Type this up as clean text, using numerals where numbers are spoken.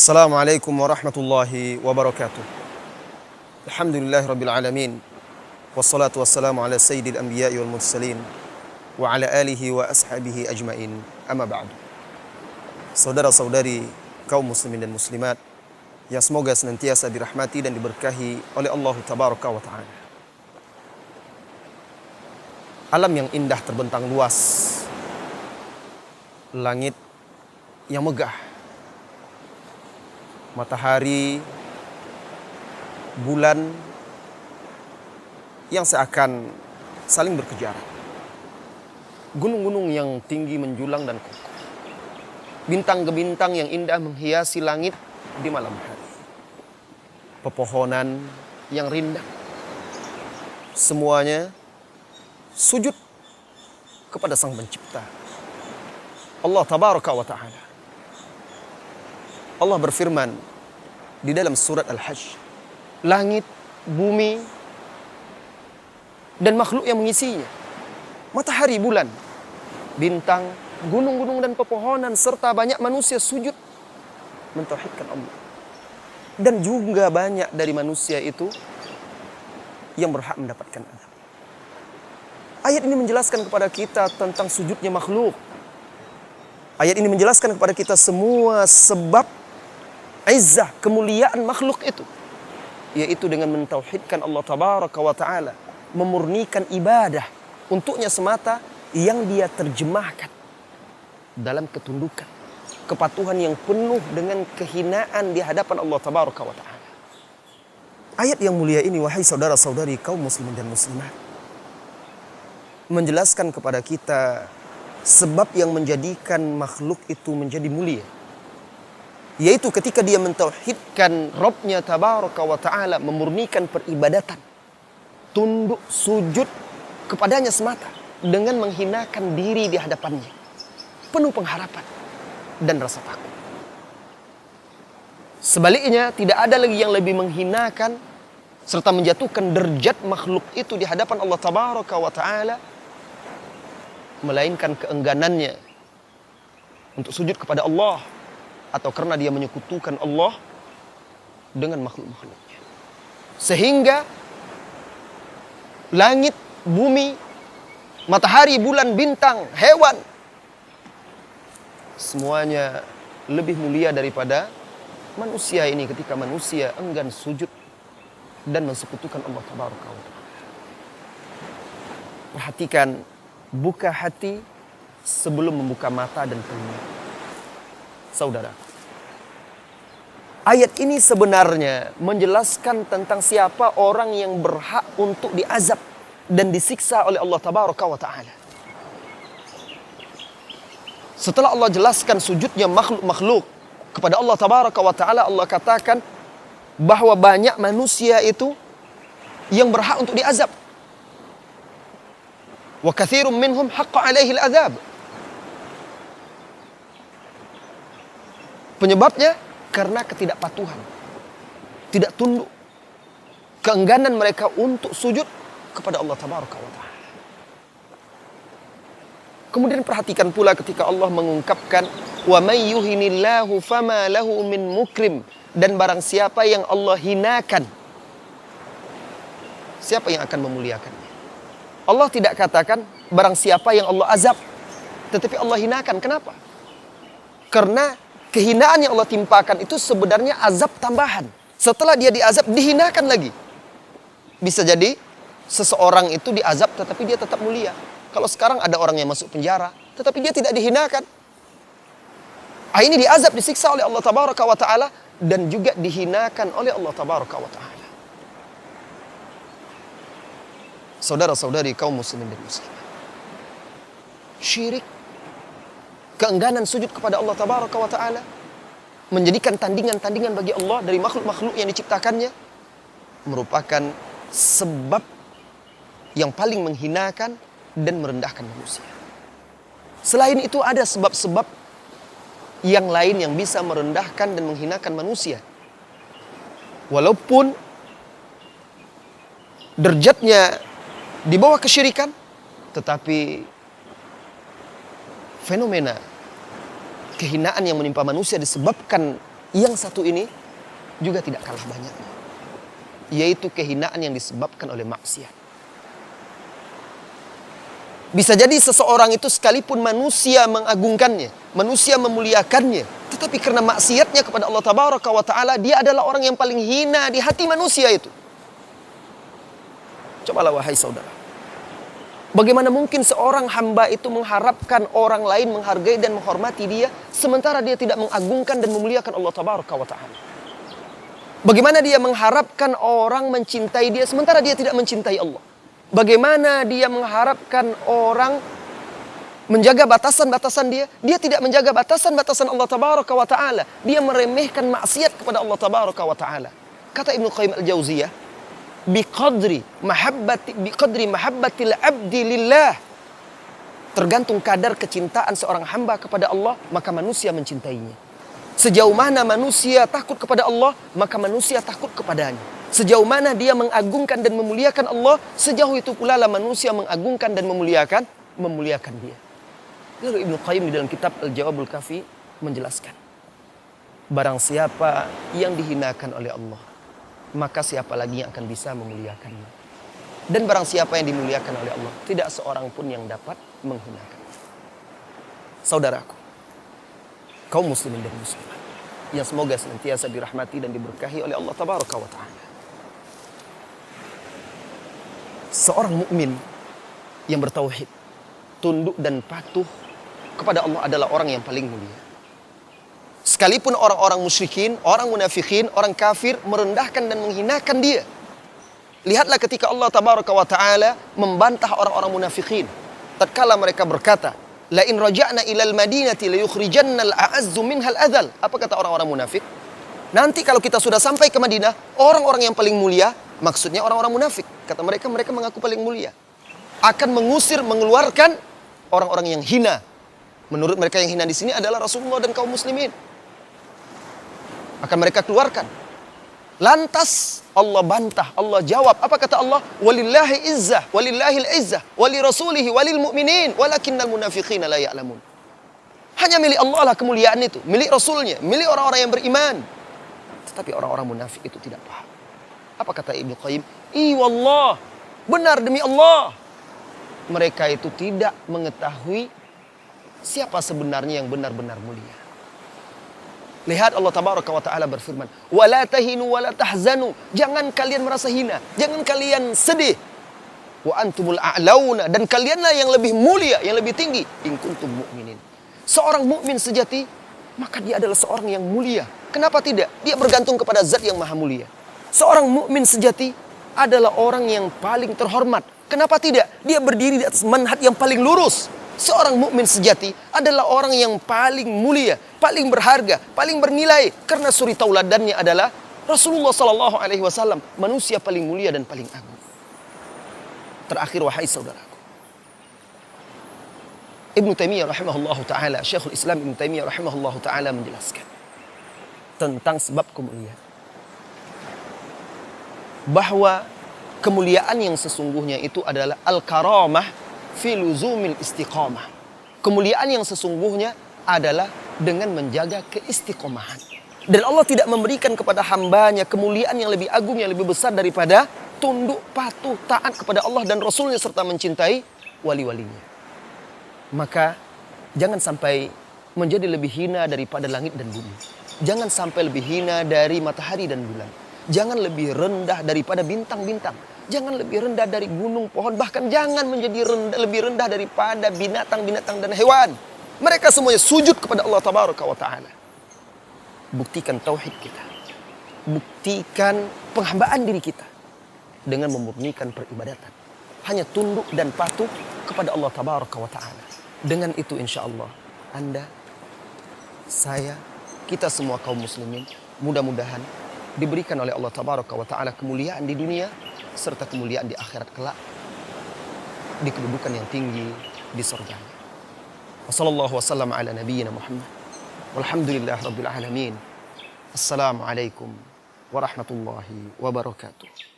Assalamualaikum warahmatullahi wabarakatuh. Alhamdulillahi rabbil alamin. Wassalatu wassalamu ala sayyidil anbiya'i wal mursalin wa ala alihi wa ashabihi ajmain. Amma ba'du. Saudara-saudari kaum muslimin dan muslimat yang semoga senantiasa dirahmati dan diberkahi oleh Allah tabaraka wa ta'ala. Alam yang indah terbentang luas, langit yang megah, matahari, bulan yang seakan saling berkejaran, gunung-gunung yang tinggi menjulang dan kokoh, bintang gebintang yang indah menghiasi langit di malam hari, pepohonan yang rindang, semuanya sujud kepada Sang Pencipta, Allah tabaraka wa ta'ala. Allah berfirman di dalam surat Al-Hajj, langit, bumi, dan makhluk yang mengisinya, matahari, bulan, bintang, gunung-gunung dan pepohonan, serta banyak manusia sujud mentauhidkan Allah. Dan juga banyak dari manusia itu yang berhak mendapatkan azab. Ayat ini menjelaskan kepada kita tentang sujudnya makhluk. Ayat ini menjelaskan kepada kita semua sebab izzah, kemuliaan makhluk itu, yaitu dengan mentauhidkan Allah tabaraka wa ta'ala, memurnikan ibadah untuknya semata yang dia terjemahkan dalam ketundukan, kepatuhan yang penuh dengan kehinaan di hadapan Allah tabaraka wa ta'ala. Ayat yang mulia ini, wahai saudara-saudari kaum muslimin dan muslimat, menjelaskan kepada kita sebab yang menjadikan makhluk itu menjadi mulia, yaitu ketika dia mentauhidkan Rabbnya tabaraka wa ta'ala, memurnikan peribadatan, tunduk sujud kepadanya semata dengan menghinakan diri di hadapannya, penuh pengharapan dan rasa takut. Sebaliknya, tidak ada lagi yang lebih menghinakan serta menjatuhkan derajat makhluk itu di hadapan Allah tabaraka wa ta'ala, melainkan keengganannya untuk sujud kepada Allah, atau karena dia menyekutukan Allah dengan makhluk-makhluknya. Sehingga langit, bumi, matahari, bulan, bintang, hewan, semuanya lebih mulia daripada manusia ini ketika manusia enggan sujud dan mensekutukan Allah tabaraka wa ta'ala. Perhatikan, buka hati sebelum membuka mata dan telinga. Saudara, ayat ini sebenarnya menjelaskan tentang siapa orang yang berhak untuk diazab dan disiksa oleh Allah tabaraka wa ta'ala. Setelah Allah jelaskan sujudnya makhluk-makhluk kepada Allah tabaraka wa ta'ala, Allah katakan bahwa banyak manusia itu yang berhak untuk diazab. Wa katsirun minhum haqqa 'alaihi al-'adzab. Penyebabnya karena ketidakpatuhan, tidak tunduk, keengganan mereka untuk sujud kepada Allah tabaraka wa ta'ala. Kemudian perhatikan pula ketika Allah mengungkapkan wa may yuhinillahu fama lahu min mukrim, dan barang siapa yang Allah hinakan, siapa yang akan memuliakannya? Allah tidak katakan barang siapa yang Allah azab, tetapi Allah hinakan. Kenapa? Karena kehinaan yang Allah timpakan itu sebenarnya azab tambahan. Setelah dia diazab, dihinakan lagi. Bisa jadi seseorang itu diazab tetapi dia tetap mulia. Kalau sekarang ada orang yang masuk penjara tetapi dia tidak dihinakan, ini diazab, disiksa oleh Allah tabaraka wa ta'ala, dan juga dihinakan oleh Allah tabaraka wa ta'ala. Saudara-saudari kaum muslimin dan muslimat, syirik, keengganan sujud kepada Allah tabaraka wa ta'ala, menjadikan tandingan-tandingan bagi Allah dari makhluk-makhluk yang diciptakannya, merupakan sebab yang paling menghinakan dan merendahkan manusia. Selain itu ada sebab-sebab yang lain yang bisa merendahkan dan menghinakan manusia. Walaupun derajatnya di bawah kesyirikan, tetapi fenomena kehinaan yang menimpa manusia disebabkan Yang satu ini juga tidak kalah banyaknya, yaitu kehinaan yang disebabkan oleh maksiat. Bisa jadi seseorang itu sekalipun manusia mengagungkannya, manusia memuliakannya, tetapi karena maksiatnya kepada Allah Tabaraka wa Ta'ala, dia adalah orang yang paling hina di hati manusia itu. Cobalah wahai saudara, bagaimana mungkin seorang hamba itu mengharapkan orang lain menghargai dan menghormati dia, sementara dia tidak mengagungkan dan memuliakan Allah Tabaraka wa Ta'ala? Bagaimana dia mengharapkan orang mencintai dia, sementara dia tidak mencintai Allah? Bagaimana dia mengharapkan orang menjaga batasan-batasan dia, dia tidak menjaga batasan-batasan Allah Tabaraka wa Ta'ala. Dia meremehkan maksiat kepada Allah Tabaraka wa Ta'ala. Kata Ibnu Qayyim Al-Jauziyah, biqadri mahabbatil abdi lillah. Tergantung kadar kecintaan seorang hamba kepada Allah, maka manusia mencintainya. Sejauh mana manusia takut kepada Allah, maka manusia takut kepadanya. Sejauh mana dia mengagungkan dan memuliakan Allah, sejauh itu pula lah manusia mengagungkan dan memuliakan dia. Lalu Ibnu Qayyim di dalam kitab Al-Jawabul Kafi menjelaskan, barang siapa yang dihinakan oleh Allah, maka siapa lagi yang akan bisa memuliakannya. Dan barang siapa yang dimuliakan oleh Allah, tidak seorang pun yang dapat menghinakan. Saudaraku, kaum muslimin dan muslimat, yang semoga senantiasa dirahmati dan diberkahi oleh Allah Tabaraka wa Ta'ala. Seorang mukmin yang bertauhid, tunduk dan patuh kepada Allah adalah orang yang paling mulia. Sekalipun orang-orang musyrikin, orang munafikin, orang kafir merendahkan dan menghinakan dia. Lihatlah ketika Allah Tabaraka wa Ta'ala membantah orang-orang munafikin. Tatkala mereka berkata, la in raja'na ilal madinati la yukhrijanna al-a'azzu minhal adzal. Apa kata orang-orang munafik? Nanti kalau kita sudah sampai ke Madinah, orang-orang yang paling mulia, maksudnya orang-orang munafik, kata mereka, mereka mengaku paling mulia, akan mengusir, mengeluarkan orang-orang yang hina. Menurut mereka yang hina di sini adalah Rasulullah dan kaum muslimin. Akan mereka keluarkan. Lantas Allah bantah, Allah jawab. Apa kata Allah? Walillahi izzah, walillahil izzah, wali rasulihi, walil mu'minin, walakinnal munafiqina la ya'lamun. Hanya milik Allah lah kemuliaan itu, milik Rasulnya, milik orang-orang yang beriman. Tetapi orang-orang munafik itu tidak paham. Apa kata Ibnu Qayyim? Wallah, benar demi Allah, mereka itu tidak mengetahui siapa sebenarnya yang benar-benar mulia. Lihat Allah Tabaraka wa Ta'ala berfirman, wala tahinu wala tahzanu. Jangan kalian merasa hina, jangan kalian sedih. Wa antumul a'launa, dan kalianlah yang lebih mulia, yang lebih tinggi, in kuntum mu'minin. Seorang mukmin sejati, maka dia adalah seorang yang mulia. Kenapa tidak? Dia bergantung kepada zat yang maha mulia. Seorang mukmin sejati adalah orang yang paling terhormat. Kenapa tidak? Dia berdiri di atas manhaj yang paling lurus. Seorang mukmin sejati adalah orang yang paling mulia, paling berharga, paling bernilai, karena suri tauladannya adalah Rasulullah sallallahu alaihi wasallam, manusia paling mulia dan paling agung. Terakhir wahai saudaraku, Ibnu Taimiyah rahimahullahu taala, Syekhul Islam Ibnu Taimiyah rahimahullahu taala menjelaskan tentang sebab kemuliaan, bahwa kemuliaan yang sesungguhnya itu adalah al-karamah fi luzumil istiqamah. Kemuliaan yang sesungguhnya adalah dengan menjaga keistiqomahan. Dan Allah tidak memberikan kepada hambanya kemuliaan yang lebih agung, yang lebih besar daripada tunduk, patuh, taat kepada Allah dan Rasulnya serta mencintai wali-walinya. Maka jangan sampai menjadi lebih hina daripada langit dan bumi. Jangan sampai lebih hina dari matahari dan bulan. Jangan lebih rendah daripada bintang-bintang. Jangan lebih rendah dari gunung, pohon. Bahkan jangan menjadi lebih rendah daripada binatang-binatang dan hewan. Mereka semuanya sujud kepada Allah Tabaraka wa Ta'ala. Buktikan tauhid kita. Buktikan penghambaan diri kita dengan memurnikan peribadatan. Hanya tunduk dan patuh kepada Allah Tabaraka wa Ta'ala. Dengan itu insya Allah Anda, saya, kita semua kaum muslimin mudah-mudahan diberikan oleh Allah Tabaraka wa Ta'ala kemuliaan di dunia serta kemuliaan di akhirat kelak, di kedudukan yang tinggi di surga. Wassallallahu wasallam ala nabiyyina Muhammad walhamdulillahi rabbil alamin. Assalamualaikum warahmatullahi wabarakatuh.